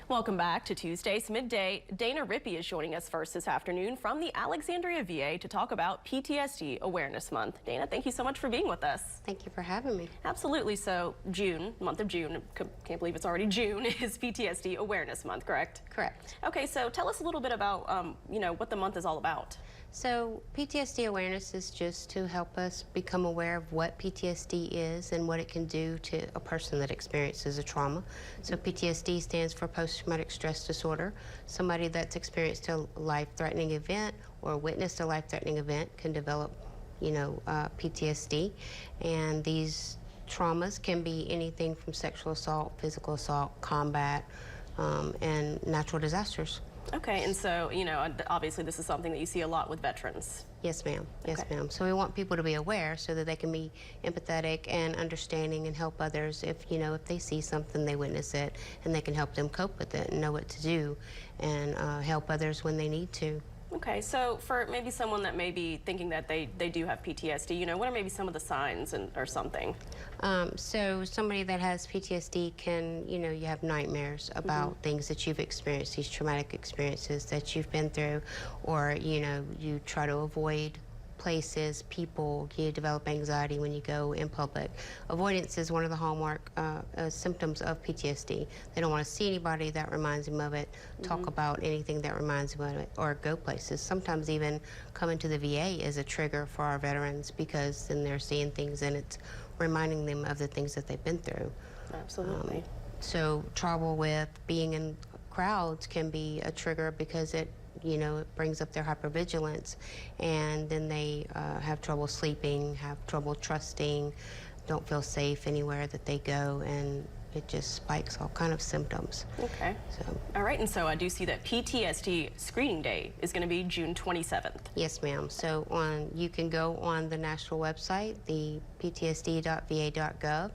Welcome back to Tuesday's Midday. Dana Rippy is joining us first this afternoon from the Alexandria VA to talk about PTSD Awareness Month. Dana, thank you so much for being with us. Thank you for having me. Absolutely. So June, month of June, can't believe it's already June, is PTSD Awareness Month, correct? Correct. Okay, so tell us a little bit about, what the month is all about. So PTSD awareness is just to help us become aware of what PTSD is and what it can do to a person that experiences a trauma. So PTSD stands for post-traumatic stress disorder. Somebody that's experienced a life-threatening event or witnessed a life-threatening event can develop, PTSD. And these traumas can be anything from sexual assault, physical assault, combat, and natural disasters. Okay, and so, obviously this is something that you see a lot with veterans. Yes, ma'am. Yes, Okay. ma'am. So we want people to be aware so that they can be empathetic and understanding and help others if they see something, they witness it, and they can help them cope with it and know what to do and help others when they need to. Okay, so for maybe someone that may be thinking that they do have PTSD, what are maybe some of the signs or something? So somebody that has PTSD can, you have nightmares about things that you've experienced, these traumatic experiences that you've been through, or, you try to avoid places, people. You develop anxiety when you go in public. Avoidance is one of the hallmark symptoms of PTSD. They don't want to see anybody that reminds them of it, talk about anything that reminds them of it, or go places. Sometimes even coming to the VA is a trigger for our veterans because then they're seeing things and it's reminding them of the things that they've been through. Absolutely. So trouble with being in crowds can be a trigger because it brings up their hypervigilance, and then they have trouble sleeping, have trouble trusting, don't feel safe anywhere that they go, and it just spikes all kind of symptoms. Okay. So. All right, and so I do see that PTSD screening day is going to be June 27th. Yes, ma'am. So you can go on the national website, the ptsd.va.gov,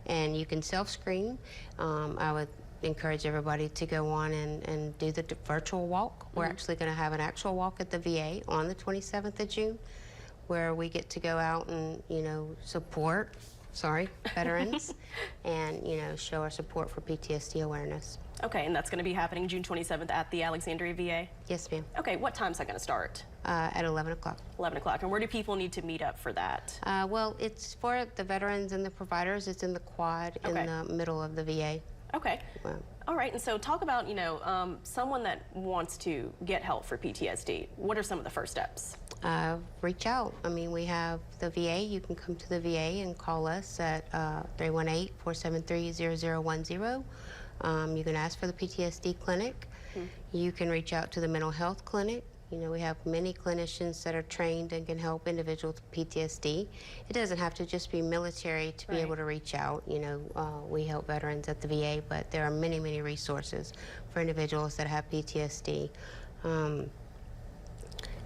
and you can self-screen. I would encourage everybody to go on and do the virtual walk. We're actually going to have an actual walk at the VA on the 27th of June where we get to go out and, support, veterans and, show our support for PTSD awareness. Okay, and that's going to be happening June 27th at the Alexandria VA? Yes, ma'am. Okay, what time is that going to start? At 11 o'clock. 11 o'clock. And where do people need to meet up for that? Well, it's for the veterans and the providers. It's in the quad in the middle of the VA. Okay. All right, and so talk about, someone that wants to get help for PTSD. What are some of the first steps? Reach out. I mean, we have the VA. You can come to the VA and call us at 318-473-0010. You can ask for the PTSD clinic. You can reach out to the mental health clinic. We have many clinicians that are trained and can help individuals with PTSD. It doesn't have to just be military to be able to reach out. We help veterans at the VA, but there are many, many resources for individuals that have PTSD.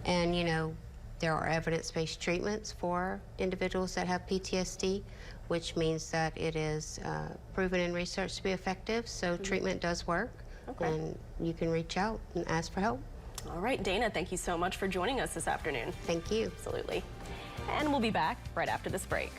And, there are evidence-based treatments for individuals that have PTSD, which means that it is proven in research to be effective. So treatment does work, and you can reach out and ask for help. All right, Dana, thank you so much for joining us this afternoon. Thank you. Absolutely. And we'll be back right after this break.